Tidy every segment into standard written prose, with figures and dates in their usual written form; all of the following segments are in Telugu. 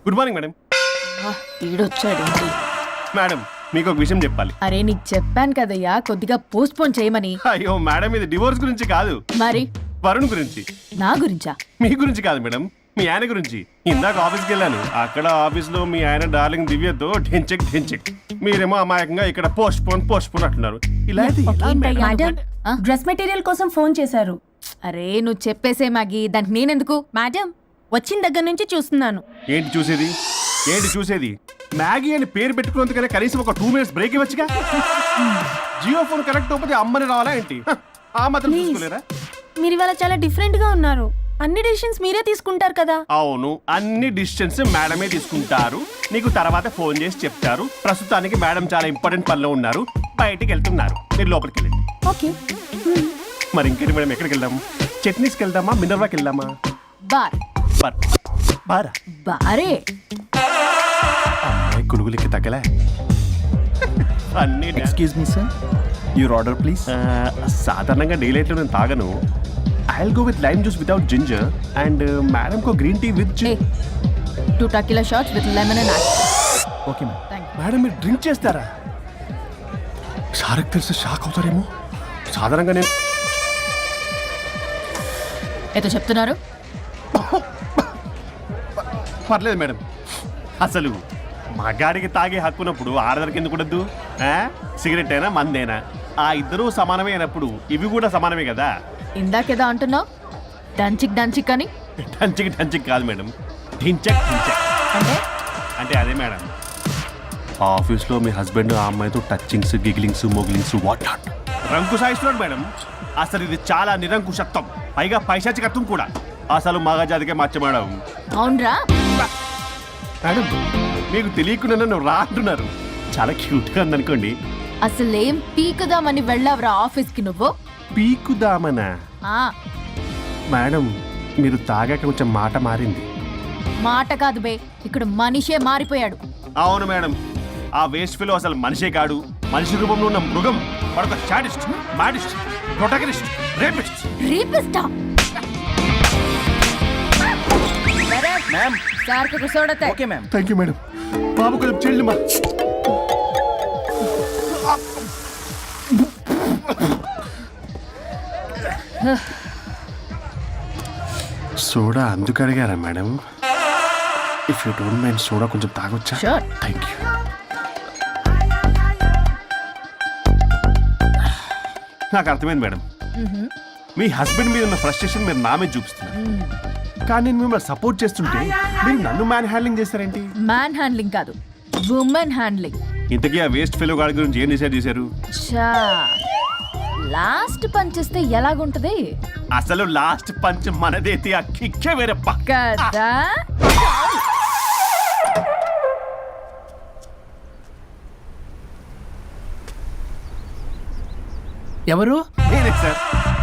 Good morning madam. ఈడొచ్చాడు. మేడం మీకు ఒక విషయం చెప్పాలి. అరే నీకు చెప్పాను కదయ్యా కొద్దిగా పోస్ట్ పోన్ చేయమని. అయ్యో మేడం ఇది డివోర్స్ గురించి కాదు, మరి వరుణ్ గురించి. నా గురించా? మీ గురించి కాదు మేడం, మీ ఆయన గురించి. ఇందాక ఆఫీస్కి వెళ్ళాను, అక్కడ ఆఫీస్లో మీ ఆయన డార్లింగ్ దివ్యతో ఢెంచెక్ ఢెంచెక్, మీరేమో అమాయకంగా ఇక్కడ పోస్ట్ పోన్ అంటున్నారు. ఇలా అయితే ఎలా మేడం? మేడం డ్రెస్ మెటీరియల్ కోసం ఫోన్ చేశారు. అరే నువ్వు చెప్పేసే మ్యాగీ, దానికి నేనెందుకు? మేడం వచ్చిన దగ్గర నుంచి చూస్తున్నాను. ఏంటి చూసేది? ఏంటి చూసేది? మ్యాగీ అని పేరు పెట్టుకున్నందుకనే కనీసం ఒక 2 minutes బ్రేక్ ఇవ్వచ్చుగా. జియో ఫోన్ కరెక్ట్ అవ్వకపోతే అమ్మని రావాలా ఏంటి? ఆ మాత్రం చూసుకోలేరా? మీరు ఇవాళ చాలా డిఫరెంట్ గా ఉన్నారు. అన్ని డెసిషన్స్ మీరే తీసుకుంటారు కదా. అవును, అన్ని డిసిషన్స్ మేడమే తీసుకుంటారు. నీకు తర్వాత ఫోన్ చేసి చెప్తారు. ప్రస్తుతానికి మేడం చాలా ఇంపార్టెంట్ పనిలో ఉన్నారు, బయటికి వెళ్తున్నారు. మీరు లోపలికి వెళ్ళండి. ఓకే. మరి ఇంకేంటి మేడం, ఎక్కడికి వెళ్దాం? చట్నీస్కి వెళ్దామా, మినర్వాకి వెళ్దామా? బార్. బారా? బారే. అమ్మాయి కులుగులకి తగ్గలే. అన్ని excuse me sir, your order please. సాధారణంగా డే లైట్లో నేను తాగను. I'll go with lime juice without ginger and madam కో green tea with 2 tequila shots with lemon and ice. Okay ma'am. Madam మీరు డ్రింక్ చేస్తారా? సార్కి తెలిసి షాక్ అవుతారేమో. సాధారణంగా నేను ఏదో చెప్తున్నారు. పర్లేదు మేడం. అసలు మగాడికి తాగే హక్కున్నప్పుడు ఆడదరికి ఎందుకు ఉండద్దు? సిగరెట్ అయినా మందేనా ఆ ఇద్దరూ సమానమే అయినప్పుడు ఇవి కూడా సమానమే కదా. ఇందాకేదో అంటున్నావు, డంచిక్ డంచిక్ అని. డంచిక్ కాదు మేడం, ఢించక్ అంటే అంటే అదే మేడం, ఆఫీస్లో మీ హస్బెండ్ ఆ అమ్మాయితో touchings, gigglings, mogglings what not రంకు సాయిస్తున్నాడు మేడం. అసలు ఇది చాలా నిరంకుశత్వం, పైగా పైశాచికత్వం కూడా. అసలు మగజాతికే మచ్చ మేడం. అవునరా మేడం మీకు తెలియకుండా నన్ను రా అంటున్నారు. చాలా క్యూట్గా ఉందనుకోండి. అసలేం పీకుదామని వెళ్ళావురా ఆఫీస్కి నువ్వు? పీకుదామనా? ఆ మేడం మీరు తాగాక కొంచెం మాట మారింది. మాట కాదు బే, ఇక్కడ మనిషే మారిపోయాడు. అవును మేడం, ఆ వేస్ట్ ఫెలో అసలు మనిషే కాడు, మనిషి రూపంలో ఉన్న మృగం. వాడొక శాడిస్ట్, మాడిస్ట్, ప్రొటగనిస్ట్, రేపిస్ట్. రీపిస్టా మ్యామ్. సార్కి కూర్చోడతే. Okay ma'am. Thank you madam. బాబు కొంచెం చెల్లి మా సోడా అందుకు అడిగారా madam? If you don't mind soda కొంచెం తాగొచ్చా? Sure. Thank you. నాకు అర్థమైంది మేడం, మీ హస్బెండ్ మీద ఉన్న ఫ్రస్ట్రేషన్ మీరు నా మీద చూపిస్తున్నారు. కానీ నేను మిమ్మల్ని సపోర్ట్ చేస్తుంటే మీరు నన్ను మ్యాన్ హ్యాండ్లింగ్ చేస్తారేంటి? మ్యాన్ హ్యాండ్లింగ్ కాదు, ఉమెన్ హ్యాండ్లింగ్. ఇంతకీ ఆ వేస్ట్ ఫెలో గాడి గురించి ఏం డిసైడ్ చేశారు? లాస్ట్ పంచ్ ఇస్తే ఎలాగుంటది? అసలు లాస్ట్ పంచ్ మనదైతే ఆ కిక్కే వేరే పక్క. కదా ఎవరు? నేనే సార్.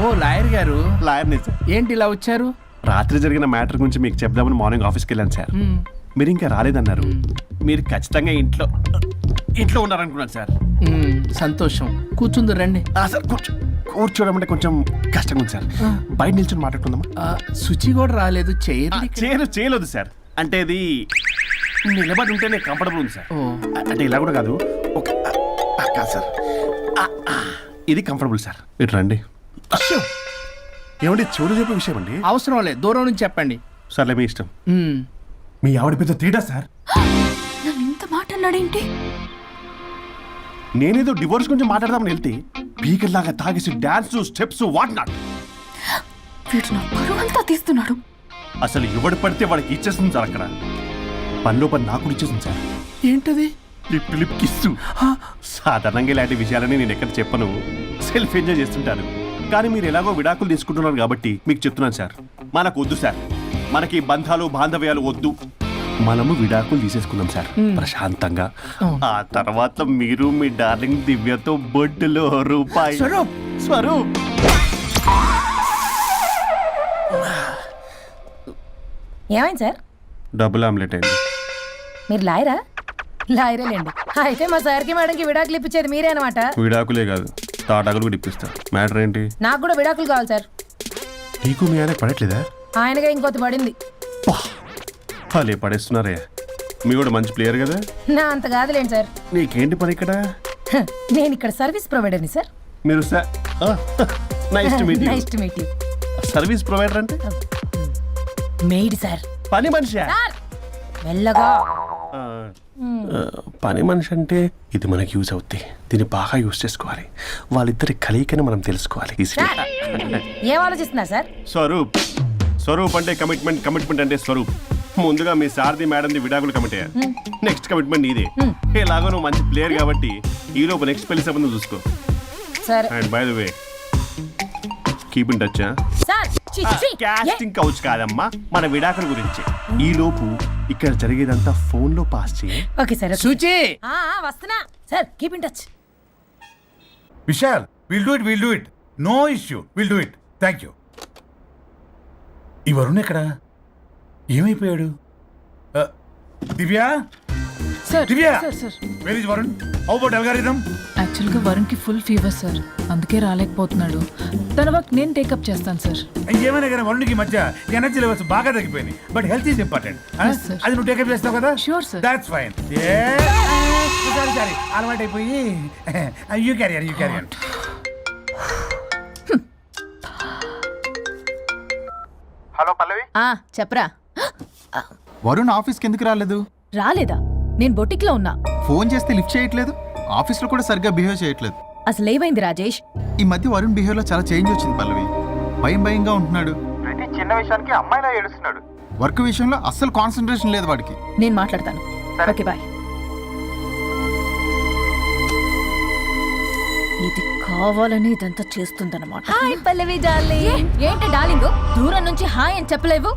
ఓ లాయర్ గారు. లాయర్నే సార్. ఏంటి ఇలా వచ్చారు? రాత్రి జరిగిన మ్యాటర్ గురించి మీకు చెప్దామని మార్నింగ్ ఆఫీస్కి వెళ్ళాను సార్. మీరు ఇంకా రాలేదన్నారు. మీరు ఖచ్చితంగా ఇంట్లో ఉన్నారనుకున్నాను సార్. సంతోషం, కూర్చుంది రండి. సార్ కూర్చోవడం అంటే కొంచెం కష్టంగా ఉంది సార్. బయట నిల్చొని మాట్లాడుకుందామా? శుచి కూడా రాలేదు. చేయలేదు సార్. అంటే అది నిలబడి ఉంటేనే కంఫర్టబుల్ ఉంది సార్. ఓ. అంటే ఇలా కూడా కాదు, ఒక కాదు సార్, ఇది కంఫర్టబుల్ సార్. ఇటు రండి. ఏమండి చెవులు చెప్పే విషయం అండి? అవసరం లేదు, దూరం నుంచి చెప్పండి. సర్లే మీ ఇష్టం. మీ ఆవిడ పెద్ద తేడా సార్. నన్ను ఇంత మాట అన్నాడేంటి? నేనేదో డివోర్స్ గురించి మాట్లాడదామని వెళ్తే పీకల్లాగా తాగేసి డాన్స్, స్టెప్స్ వాట్ నాట్. వీడు నా పరువంతా తీస్తున్నాడు. అసలు ఎవడు పడితే వాడికి ఇచ్చేస్తుంది సార్. అక్కడ పనిలో పని నాకు ఇచ్చేసింది సార్. ఏంటది? Lip kiss. సాధారణంగా ఇలాంటి విషయాలని నేను ఎక్కడ చెప్పను, సెల్ఫ్ ఎంజాయ్ చేస్తుంటాను. కానీ మీరు ఎలాగో విడాకులు తీసుకుంటున్నారు కాబట్టి మీకు చెప్తున్నాను సార్, మనకు వద్దు సార్. మనకి బంధాలు బాంధవ్యాలు వద్దు. మనము విడాకులు తీసేసుకుందాం సార్ ప్రశాంతంగా. ఆ తర్వాత మీరు మీ డార్లింగ్ దివ్యతో బొడ్డులో రూపాయి. స్వరూప్ ఏమైంది సార్? డబుల్ ఆమ్లెట్ అయింది. మీరు లాయరా? లాయరేలేండి. అయితే మా సార్కి మేడంకి విడాకులు ఇప్పించేది మీరే అనమాట. విడాకులే కాదు, తాటాకులు కూడా ఇప్పిస్తా. మ్యాటర్ ఏంటి? నాకు కూడా విడాకులు కావాలి సార్. నీకు మీ ఆయన పడట్లేదా? ఆయనగా ఇంకొత పడింది. వాళ్ళే పడేస్తున్నారే. మీ కూడా మంచి ప్లేయర్ కదా. నా అంత కాదులేండి సార్. నీకేంటి పని ఇక్కడ? హ, నేను ఇక్కడ సర్వీస్ ప్రొవైడర్ని సార్. మీరు nice to meet you. Nice to meet you. Service provider అంటే మెయిడ్ సార్. పని మనిషి. సార్ మెల్లగా. పని మనిషి అంటే ఇది మనకి యూజ్ అవుద్ది. దీన్ని బాగా యూజ్ చేసుకోవాలి. వాళ్ళిద్దరి కలయికని మనం తెలుసుకోవాలి. సార్, ఏం ఆలోచిస్తున్నారు సార్? స్వరూప్. స్వరూప్ అంటే కమిట్మెంట్, కమిట్మెంట్ అంటే స్వరూప్. ముందుగా మీ సారథి మేడంది విడాకులు కమిట్ అయ్యారు. నెక్స్ట్ కమిట్మెంట్ నీదే. ఎలాగో నువ్వు మంచి ప్లేయర్ కాబట్టి ఈ లోపు నెక్స్ట్ పెళ్లి సంబంధం చూసుకో. Sir and by the way keep in touch. Sir casting couch కాదమ్మా, మన విడాకుల గురించి. ఈ లోపు ఇక్కడ జరిగేదంతా ఫోన్ లో పాస్ చేయి. Okay sir. సూచి వస్తున్నా sir. Keep in touch. Vishal, will do it. No issue, will do it. Thank you. ఈ వరుణ్ ఎక్కడ? ఏమైపోయాడు? Divya, sir Divya, sir sir where is Varun? How about algorithm? యాక్చువల్గా వరుణ్కి ఫుల్ ఫీవర్ సార్, అందుకే రాలేకపోతున్నాడు. తన వర్క్ నేను టేకప్ చేస్తాను సార్. ఏమైనా కానీ వరుణ్కి మధ్య ఎనర్జీ లెవెల్స్ బాగా తగ్గిపోయినాయి. But health is important. Yes, sir. అది నువ్వు టేకప్ చేస్తావు కదా? Sure, sir. That's fine. Sorry అలవాటు అయిపోయి. You carrier. హలో పల్లవి, చెప్పరా. వరుణ్ ఆఫీస్కి ఎందుకు రాలేదు? రాలేదా? నేను బొటిక్లో ఉన్నా. ఫోన్ చేస్తే లిఫ్ట్ చేయట్లేదు, ఆఫీస్లో కూడా సరిగ్గా బిహేవ్ చేయట్లేదు. అసలు ఏమైంది రాజేష్? ఈ మధ్య వరుణ్ బిహేవ్లో చాలా చేంజ్ వచ్చింది పల్లవి. భయంగా ఉంటున్నాడు. ప్రతి చిన్న విషయానికి అమ్మాయిలా ఏడుస్తున్నాడు. వర్క్ విషయంలో అస్సలు కాన్సన్ట్రేషన్ లేదు వాడికి. నేను మాట్లాడతాను. Okay bye. ఇది కావాలని ఇదంతా చేస్తుందన్నమాట. Hi Pallavi darling. ఏంటి డార్లింగ్, దూరం నుంచి హాయ్ అని చెప్పలేవు?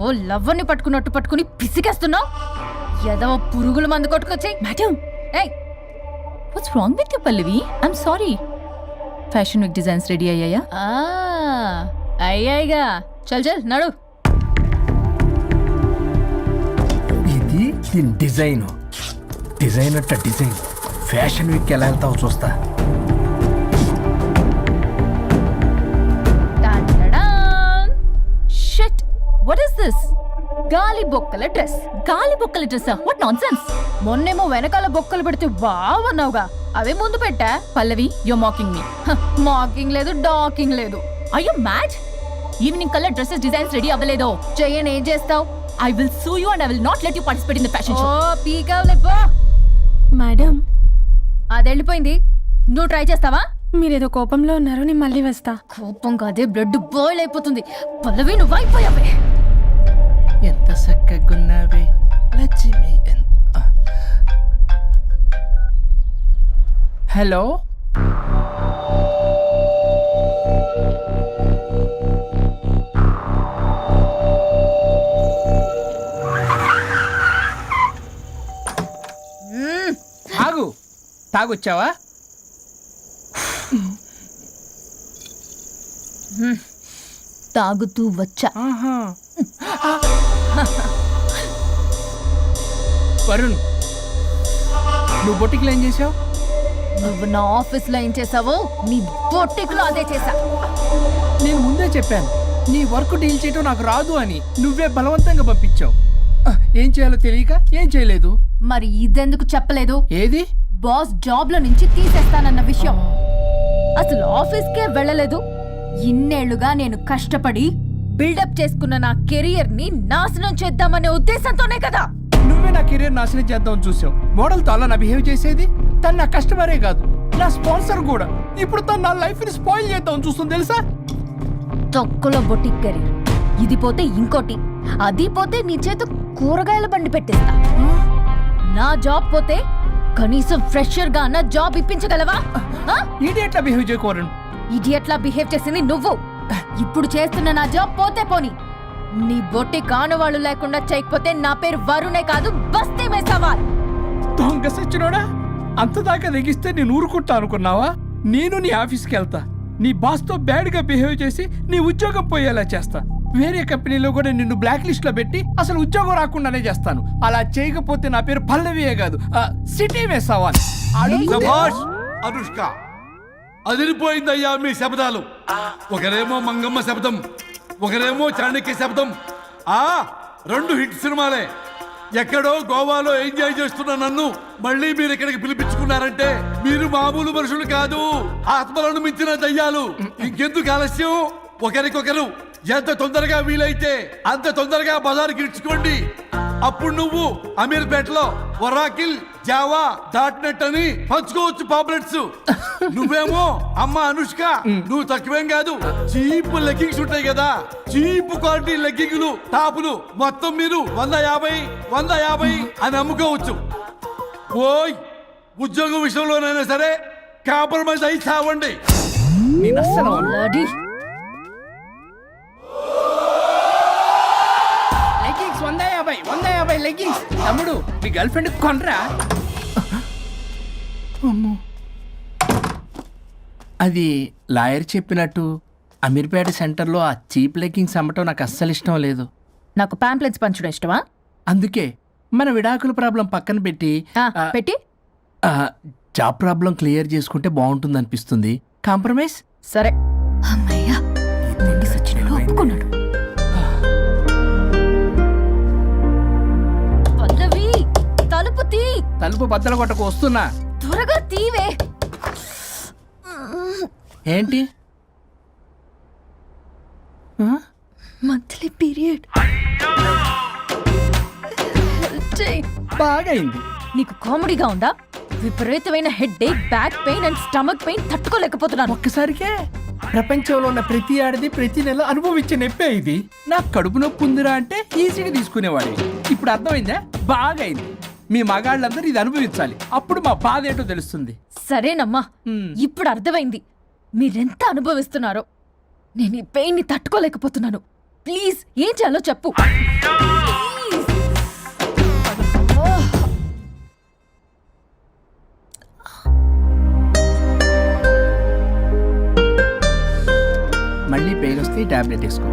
ఓ లవ్వర్ని పట్టుకున్నట్టు పట్టుకుని పిసికేస్తున్నావు. ఏదో పురుగుల మందు కొట్టుకొచ్చి. మేడం, ఏయ్ what's wrong with you Pallavi? I'm sorry. Fashion week designs ready అయ్యాయా? అయ్యాయిగా. చల్ చల్ నడు. ఇది దీని డిజైన్ అట్ట డిజైన్. ఫ్యాషన్ వీక్ ఎలా వెళ్తావు చూస్తా. Shit, what is this? గాలి బొక్కల డ్రెస్. గాలి బొక్కల డ్రెస్? What nonsense. మొన్నేమో వెనకాల బొక్కలు పెడితే వావ్ అన్నావుగా, అవే ముందు పెట్టా. Pallavi, you're mocking me. Mocking లేదు, డాకింగ్ లేదు. Are you mad? Evening colour dresses designs ready అవ్వలేదో? చెయ్యని ఏం చేస్తావు? I will sue you and I will not let you participate in the fashion oh show. పీకావులే పో. మేడం, అది వెళ్ళిపోయింది. నువ్వు ట్రై చేస్తావా? మీరేదో కోపంలో ఉన్నారు, నేను మళ్ళీ వస్తా. కోపం కాదే, బ్లడ్ బాయిల్ అయిపోతుంది. పల్లవి నువ్వు అయిపోయావే. ఎంత చక్కగున్నావే లక్ష్మి. హలో, తాగొచ్చావా? తాగుతూ వచ్చా. వరుణ్, నువ్వు బొటిక్లో ఏం చేసావు? నువ్వు నా ఆఫీస్ లో ఏం చేసావో నీ బొట్టిక్ లో అదే చేసా. నేను ముందే చెప్పాను నీ వర్క్ డీల్ చేయటం నాకు రాదు అని. నువ్వే బలవంతంగా పంపించావు. ఏం చేయాలో తెలియక ఏం చేయలేదు. మరి ఇదెందుకు చెప్పలేదు? ఏది? బాస్ జాబ్ లో నుంచి తీసేస్తానన్న విషయం. అసలు ఆఫీస్కే వెళ్ళలేదు. ఇన్నేళ్లుగా నేను కష్టపడి బిల్డప్ చేసుకున్న నా కెరియర్ ని నాశనం చేద్దామనే ఉద్దేశంతోనే కదా. నువ్వే నా కెరీర్ నాశనం చేద్దామని చూసావు. మోడల్తో అలా నా బిహేవ్ చేసేది. తను నా కస్టమరే కాదు, నా స్పాన్సర్ కూడా. ఇప్పుడు తను నా లైఫ్ ని స్పాయిల్ చేద్దామని చూస్తుంది తెలుసా? తొక్కలో బొటిక్ కెరీర్. ఇది పోతే ఇంకోటి, అది పోతే నీ చేత కూరగాయల బండి పెట్టిస్తా. నా జాబ్ పోతే కనీసం ఫ్రెషర్ గా అన్న జాబ్ ఇప్పించగలవా? ఇడియట్లా బిహేవ్ చేయకూడదు. ఇడియట్లా బిహేవ్ చేసింది నువ్వు. ఇప్పుడు చేస్తున్న నా జాబ్ పోతే పోని. నీ బొట్టి కానువాళ్ళు లేకుండా చేయకపోతే నా పేరు వరుణే కాదు, బస్తీ మే సవాల్. దొంగ సచ్చినోడా, అంతదాకా తెగిస్తే నేను ఊరుకుంటా అనుకున్నావా? నేను నీ ఆఫీస్కి వెళ్తా, నీ బాస్తో బ్యాడ్గా బిహేవ్ చేసి నీ ఉద్యోగం పోయేలా చేస్తా. వేరే కంపెనీలో కూడా నిన్ను బ్లాక్ లిస్ట్ లో పెట్టి అసలు ఉద్యోగం రాకుండానే చేస్తాను. అలా చేయకపోతే నా పేరు పల్లవియే కాదు, సిటీ మే సవాల్. అనుష్క, అదిరిపోయిందయ్యా మీ శబ్దాలు. ఒకరేమో మంగమ్మ శబ్దం, ఒకరేమో చాణక్య శబ్దం. ఆ 2 హిట్ సినిమాలే. ఎక్కడో గోవాలో ఎంజాయ్ చేస్తున్న నన్ను మళ్ళీ మీరు ఇక్కడికి పిలిపించుకున్నారంటే మీరు మామూలు మనుషులు కాదు, ఆత్మలను మించిన దయ్యాలు. ఇంకెందుకు ఆలస్యం? ఒకరికొకరు ఎంత తొందరగా వీలైతే అంత తొందరగా బజార్కి ఇడ్చుకోండి. అప్పుడు నువ్వు అమీర్పేటలో ఒరాకిల్, జావా, .net అని పంచుకోవచ్చు పాంప్లెట్స్. నువ్వేమో అమ్మ అనుష్క, నువ్వు తక్కువేం కాదు. చీప్ లెగ్గింగ్స్ ఉంటాయి కదా, చీప్ క్వాలిటీ లెగ్గింగ్లు, టాపులు మొత్తం మీరు 150 అని అమ్ముకోవచ్చు. ఓయ్, ఉద్యోగం విషయంలోనైనా సరే కాంప్రమైజ్ అయి చావండి. నేను అస్సలు Bloody. Leggings 150 leggings. తమ్ముడు, మీ గర్ల్ ఫ్రెండ్ కొనరా? అమ్మో. అది లాయర్ చెప్పినట్టు అమీర్పేట సెంటర్లో ఆ చీప్ లెగ్గింగ్స్ అమ్మటం నాకు అస్సలు ఇష్టం లేదు. నాకు పాంప్లెట్స్ పంచడం ఇష్టమా? అందుకే మన విడాకుల ప్రాబ్లం పక్కన పెట్టి పెట్టి జాబ్ ప్రాబ్లం క్లియర్ చేసుకుంటే బాగుంటుంది అనిపిస్తుంది. కాంప్రమైజ్. సరే. అమ్మయ్యా, మొండి సచ్చినోడు ఒప్పుకున్నాడు. పల్లవి, తలుపు తీ. తలుపు బద్దలు కొట్టకు, వస్తున్నా. త్వరగా తీవే. ఏంటి? Monthly period. బాగైంది. నీకు కామెడీగా ఉందా? విపరీతమైన headache, back pain and stomach pain తట్టుకోలేకపోతున్నాను. ఒక్కసారికే ప్రపంచంలో ఉన్న ప్రతి ఆడది ప్రతి నెల అనుభవించే నొప్పే ఇది. నాకు కడుపు నొప్పి ఉందిరా అంటే ఈజీగా తీసుకునేవాడి. ఇప్పుడు అర్థమైందా? బాగైంది. మీ మగాళ్ళందరూ ఇది అనుభవించాలి, అప్పుడు మా బాధ ఏంటో తెలుస్తుంది. సరేనమ్మా, ఇప్పుడు అర్థమైంది మీరెంత అనుభవిస్తున్నారో. నేను ఈ పెయిన్ ని తట్టుకోలేకపోతున్నాను. ప్లీజ్, ఏం చేయాలో చెప్పు. ప్లీజ్. మళ్ళీ పెయిన్ వస్తే టాబ్లెట్ వేసుకో.